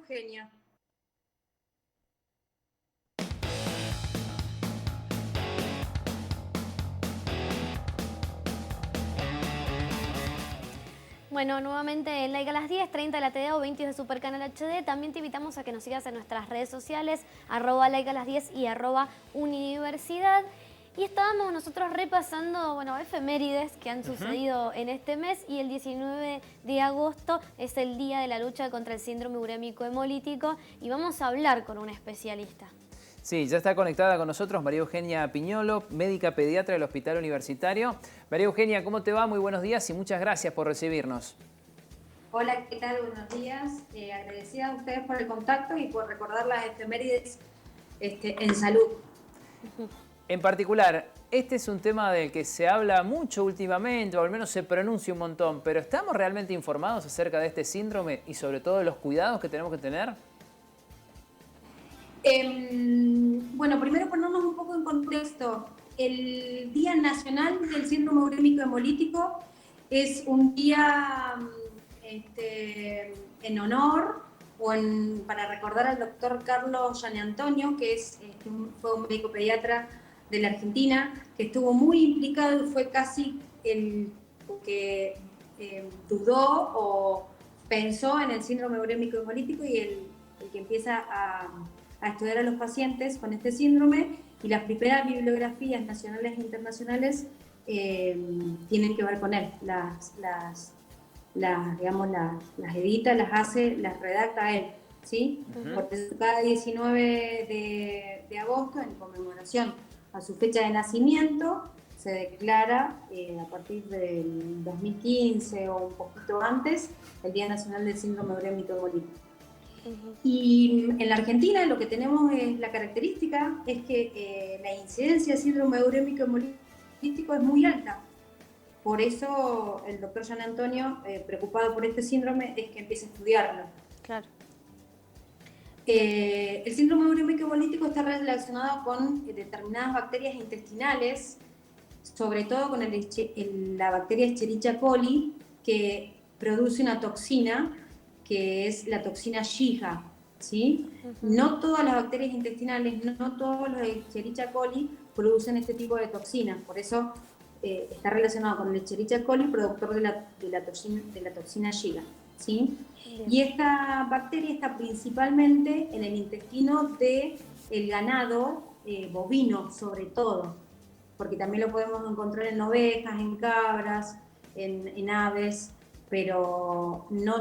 Eugenia. Bueno, nuevamente en Like a las 10, 30 de la TD o 22 de Supercanal HD. También te invitamos a que nos sigas en nuestras redes sociales, @Like a las 10 y @Universidad. Y estábamos nosotros repasando, bueno, efemérides que han sucedido en este mes, y el 19 de agosto es el Día de la Lucha contra el Síndrome Urémico Hemolítico, y vamos a hablar con un especialista. Sí, ya está conectada con nosotros María Eugenia Piñolo, médica pediatra del Hospital Universitario. María Eugenia, ¿cómo te va? Muy buenos días y muchas gracias por recibirnos. Hola, ¿qué tal? Buenos días. Agradecida a ustedes por el contacto y por recordar las efemérides en salud. En particular, este es un tema del que se habla mucho últimamente, o al menos se pronuncia un montón, pero ¿estamos realmente informados acerca de este síndrome y sobre todo de los cuidados que tenemos que tener? Bueno, primero ponernos un poco en contexto. El Día Nacional del Síndrome Urémico Hemolítico es un día en honor para recordar al doctor Carlos Gianantonio, que fue un médico pediatra de la Argentina, que estuvo muy implicado y fue casi el que dudó o pensó en el síndrome urémico hemolítico y el que empieza a estudiar a los pacientes con este síndrome, y las primeras bibliografías nacionales e internacionales tienen que ver con él. Las edita, las hace, las redacta él, ¿sí? Por eso cada 19 de agosto, en conmemoración a su fecha de nacimiento, se declara a partir del 2015 o un poquito antes el Día Nacional del Síndrome Urémico Hemolítico. Y en la Argentina lo que tenemos es la característica es que la incidencia de síndrome urémico hemolítico es muy alta. Por eso el doctor Gianantonio, preocupado por este síndrome, es que empiece a estudiarlo. Claro. El síndrome urémico hemolítico está relacionado con determinadas bacterias intestinales, sobre todo con la bacteria Escherichia coli, que produce una toxina que es la toxina Shiga, ¿sí? No todas las bacterias intestinales, no todos los Escherichia coli producen este tipo de toxinas, por eso está relacionado con el Escherichia coli, productor de la toxina Shiga, ¿sí? Y esta bacteria está principalmente en el intestino del ganado bovino, sobre todo, porque también lo podemos encontrar en ovejas, en cabras, en aves, pero no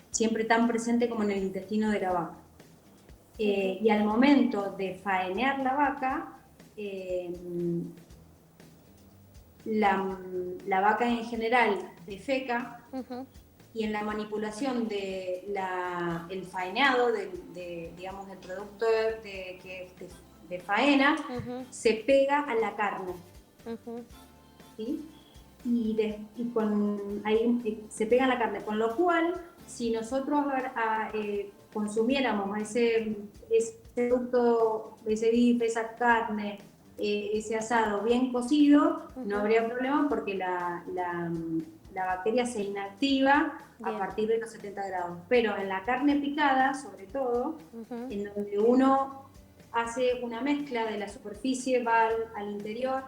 siempre tan presente como en el intestino de la vaca. Y al momento de faenear la vaca, la vaca en general defeca, y en la manipulación del faeneado, digamos, del producto de faena, se pega a la carne. ¿Sí? Ahí se pega a la carne, con lo cual, si nosotros consumiéramos ese producto, ese bife, esa carne, ese asado bien cocido, no habría problema, porque la bacteria se inactiva a partir de los 70 grados. Pero en la carne picada, sobre todo, en donde uno hace una mezcla de la superficie, va al interior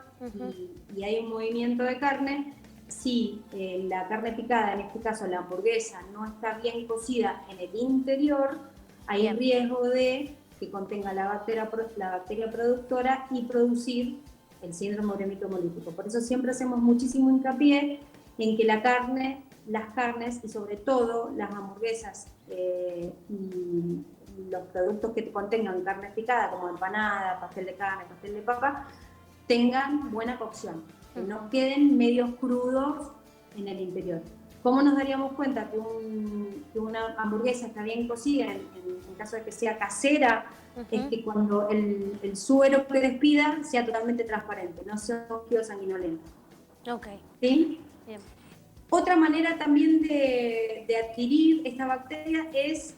y hay un movimiento de carne, si la carne picada, en este caso la hamburguesa, no está bien cocida en el interior, hay riesgo de que contenga la bacteria productora y producir el síndrome urémico hemolítico. Por eso siempre hacemos muchísimo hincapié en que las carnes y sobre todo las hamburguesas y los productos que contengan carne picada, como empanada, pastel de carne, pastel de papa, tengan buena cocción, que no queden medios crudos en el interior. ¿Cómo nos daríamos cuenta que una hamburguesa está bien cocida, en caso de que sea casera? Es que cuando el suero que despida sea totalmente transparente, no sea un líquido sanguinolento. ¿Sí? Bien. Otra manera también de adquirir esta bacteria es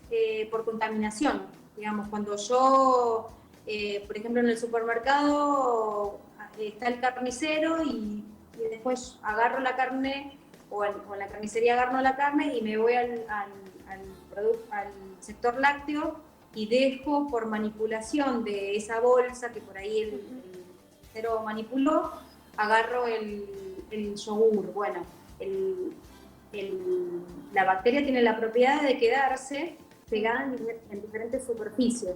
por contaminación. Digamos, cuando yo, por ejemplo, en el supermercado está el carnicero y después agarro la carne, o en la carnicería agarro la carne y me voy al sector lácteo y dejo por manipulación de esa bolsa que por ahí el cero manipuló, agarro el yogur. Bueno, la bacteria tiene la propiedad de quedarse pegada en diferentes superficies.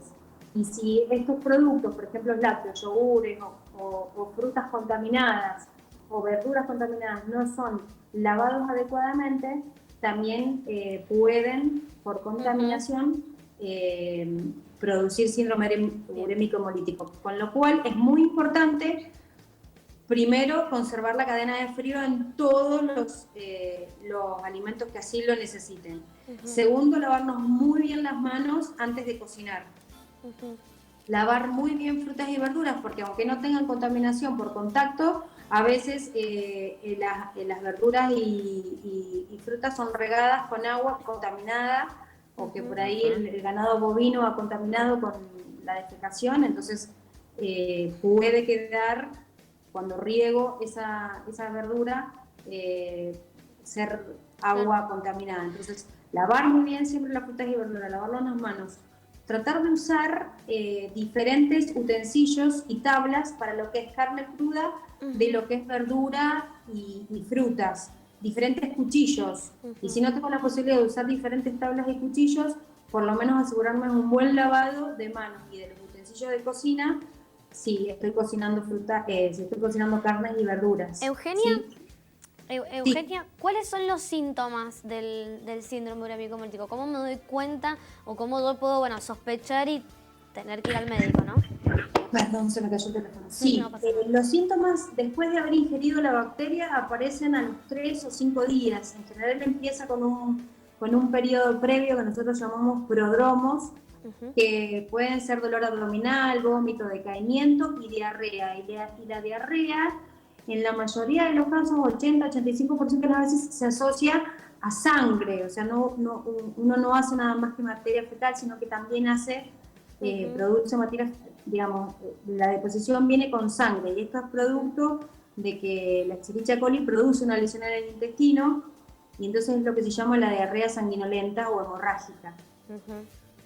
Y si estos productos, por ejemplo lácteos, yogures o frutas contaminadas o verduras contaminadas, no son lavados adecuadamente, también pueden, por contaminación, producir síndrome urémico hemolítico. Con lo cual es muy importante, primero, conservar la cadena de frío en todos los alimentos que así lo necesiten. Segundo, lavarnos muy bien las manos antes de cocinar. Lavar muy bien frutas y verduras, porque aunque no tengan contaminación por contacto, a veces las verduras y frutas son regadas con agua contaminada, o que por ahí el ganado bovino ha contaminado con la defecación, entonces puede quedar, cuando riego esa verdura, ser agua contaminada. Entonces, lavar muy bien siempre las frutas y verduras, lavarlo en las manos. Tratar de usar diferentes utensilios y tablas para lo que es carne cruda, de lo que es verdura y frutas, diferentes cuchillos. Y si no tengo la posibilidad de usar diferentes tablas y cuchillos, por lo menos asegurarme un buen lavado de manos y de los utensilios de cocina si estoy cocinando si estoy cocinando carnes y verduras. Eugenia, ¿sí? Eugenia, ¿cuáles son los síntomas del síndrome urémico hemolítico? ¿Cómo me doy cuenta o cómo yo puedo, sospechar y tener que ir al médico, no? Perdón, se me cayó el teléfono. Sí, no pasa nada. Los síntomas después de haber ingerido la bacteria aparecen a los 3 o 5 días. En general empieza con un periodo previo que nosotros llamamos prodromos, que pueden ser dolor abdominal, vómito, decaimiento y diarrea. Y la diarrea, en la mayoría de los casos, 80-85% de las veces se asocia a sangre. O sea, uno no hace nada más que materia fecal, sino que también produce materia, digamos, la deposición viene con sangre. Y esto es producto de que la Escherichia coli produce una lesión en el intestino, y entonces es lo que se llama la diarrea sanguinolenta o hemorrágica.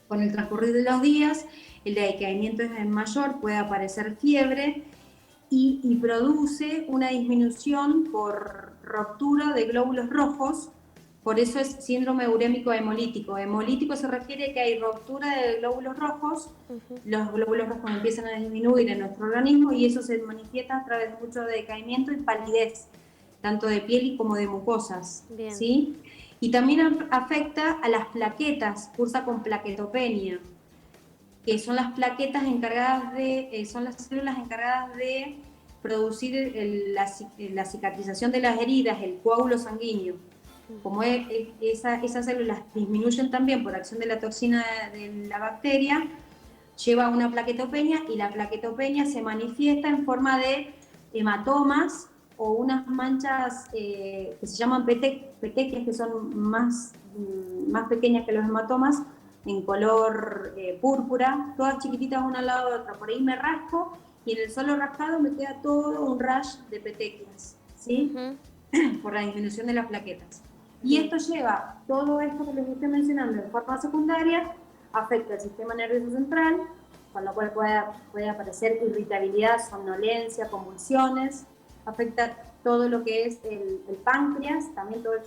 Con el transcurrir de los días, el decaimiento es mayor, puede aparecer fiebre y produce una disminución por ruptura de glóbulos rojos. Por eso es síndrome urémico hemolítico. Hemolítico se refiere a que hay ruptura de glóbulos rojos, los glóbulos rojos empiezan a disminuir en nuestro organismo y eso se manifiesta a través de mucho decaimiento y palidez, tanto de piel como de mucosas. ¿Sí? Y también afecta a las plaquetas, cursa con plaquetopenia, que son las plaquetas encargadas son las células encargadas de producir la cicatrización de las heridas, el coágulo sanguíneo. Como esas células disminuyen también por acción de la toxina de la bacteria, lleva a una plaquetopenia y la plaquetopenia se manifiesta en forma de hematomas o unas manchas que se llaman petequias, que son más pequeñas que los hematomas, en color púrpura, todas chiquititas una al lado de otra. Por ahí me rasco y en el solo rascado me queda todo un rash de petequias, ¿sí? Por la disminución de las plaquetas. Y esto lleva, todo esto que les estoy mencionando en forma secundaria, afecta el sistema nervioso central, con lo cual puede aparecer irritabilidad, somnolencia, convulsiones, afecta todo lo que es el páncreas, también todo el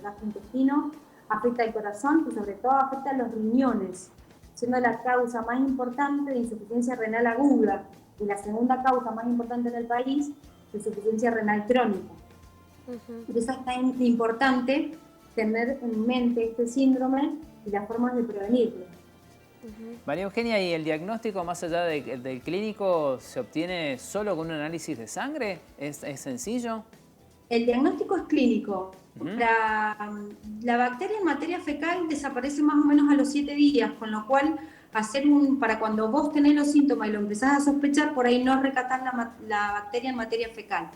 gastrointestino, afecta el corazón y sobre todo afecta a los riñones, siendo la causa más importante de insuficiencia renal aguda y la segunda causa más importante en el país de insuficiencia renal crónica. Por eso es tan importante tener en mente este síndrome y las formas de prevenirlo. María Eugenia, ¿y el diagnóstico más allá del clínico se obtiene solo con un análisis de sangre? ¿Es sencillo? El diagnóstico es clínico. La bacteria en materia fecal desaparece más o menos a los 7 días, con lo cual para cuando vos tenés los síntomas y lo empezás a sospechar, por ahí no rescatás la bacteria en materia fecal.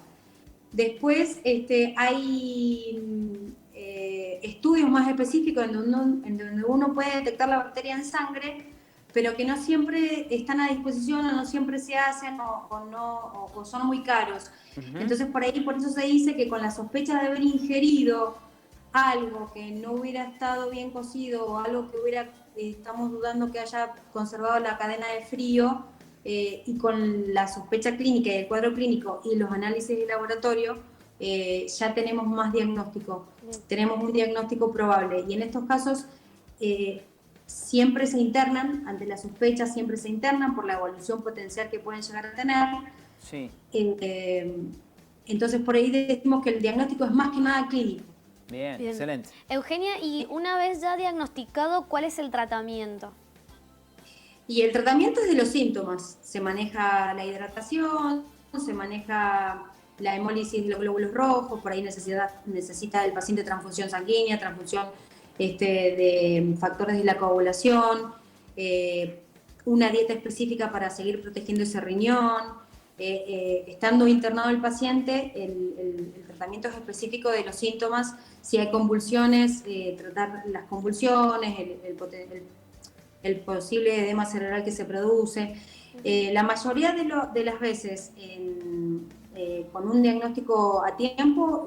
Después hay estudios más específicos en donde uno puede detectar la bacteria en sangre, pero que no siempre están a disposición o no siempre se hacen o son muy caros. Entonces por eso se dice que con la sospecha de haber ingerido algo que no hubiera estado bien cocido o algo que hubiera estamos dudando que haya conservado la cadena de frío, y con la sospecha clínica y el cuadro clínico y los análisis de laboratorio, ya tenemos más diagnóstico, tenemos un diagnóstico probable, y en estos casos siempre se internan, ante la sospecha siempre se internan por la evolución potencial que pueden llegar a tener. Sí. Entonces por ahí decimos que el diagnóstico es más que nada clínico. Bien, excelente. Eugenia, y una vez ya diagnosticado, ¿cuál es el tratamiento? Y el tratamiento es de los síntomas. Se maneja la hidratación, se maneja la hemólisis de los glóbulos rojos, por ahí necesita el paciente transfusión sanguínea, transfusión de factores de la coagulación, una dieta específica para seguir protegiendo ese riñón. Estando internado el paciente, el tratamiento es específico de los síntomas. Si hay convulsiones, tratar las convulsiones, el posible edema cerebral que se produce. La mayoría de las veces, con un diagnóstico a tiempo,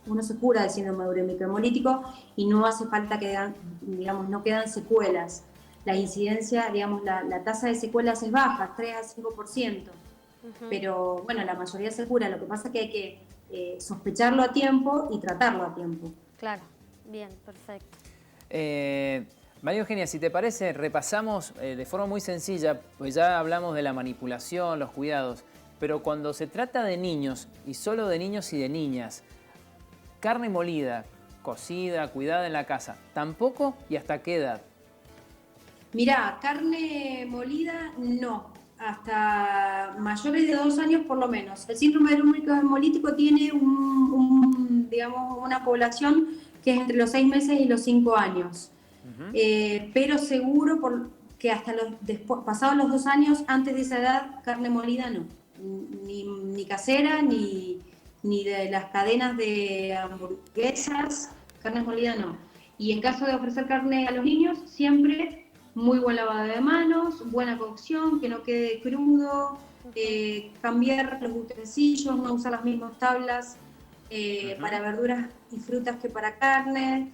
uno se cura del síndrome urémico hemolítico y no hace falta no quedan secuelas. La incidencia, la tasa de secuelas es baja, 3 a 5%. Pero bueno, la mayoría se cura. Lo que pasa es que hay que sospecharlo a tiempo y tratarlo a tiempo. Claro, bien, perfecto. María Eugenia, si te parece, repasamos de forma muy sencilla, pues ya hablamos de la manipulación, los cuidados, pero cuando se trata de niños, y solo de niños y de niñas, carne molida, cocida, cuidada en la casa, ¿tampoco? ¿Y hasta qué edad? Mirá, carne molida no, hasta mayores de 2 años por lo menos. El síndrome urémico hemolítico tiene una población que es entre los 6 meses y los 5 años. Pero seguro que hasta pasados los 2 años, antes de esa edad, carne molida no. Ni casera, ni de las cadenas de hamburguesas, carne molida no. Y en caso de ofrecer carne a los niños, siempre muy buen lavado de manos, buena cocción, que no quede crudo, cambiar los utensilios, no usar las mismas tablas para verduras y frutas que para carne,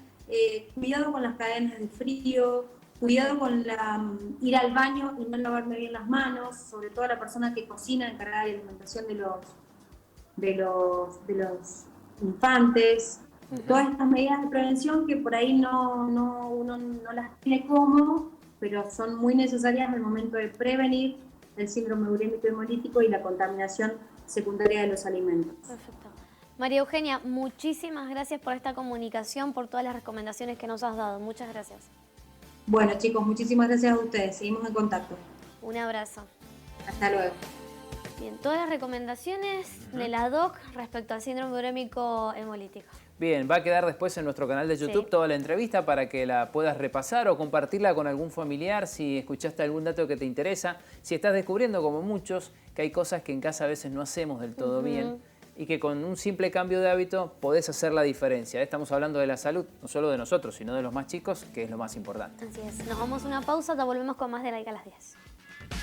cuidado con las cadenas de frío, cuidado con ir al baño y no lavarme bien las manos, sobre todo la persona que cocina, encargada de la alimentación de los infantes. Todas estas medidas de prevención que por ahí uno no las tiene cómodo, pero son muy necesarias en el momento de prevenir el síndrome urémico hemolítico y la contaminación secundaria de los alimentos. Perfecto. María Eugenia, muchísimas gracias por esta comunicación, por todas las recomendaciones que nos has dado. Muchas gracias. Bueno, chicos, muchísimas gracias a ustedes. Seguimos en contacto. Un abrazo. Hasta luego. Bien, todas las recomendaciones de la DOC respecto al síndrome urémico hemolítico. Bien, va a quedar después en nuestro canal de YouTube toda la entrevista para que la puedas repasar o compartirla con algún familiar si escuchaste algún dato que te interesa. Si estás descubriendo, como muchos, que hay cosas que en casa a veces no hacemos del todo bien y que con un simple cambio de hábito podés hacer la diferencia. Estamos hablando de la salud, no solo de nosotros, sino de los más chicos, que es lo más importante. Así es. Nos vamos a una pausa, ya volvemos con más de Laiga a las 10.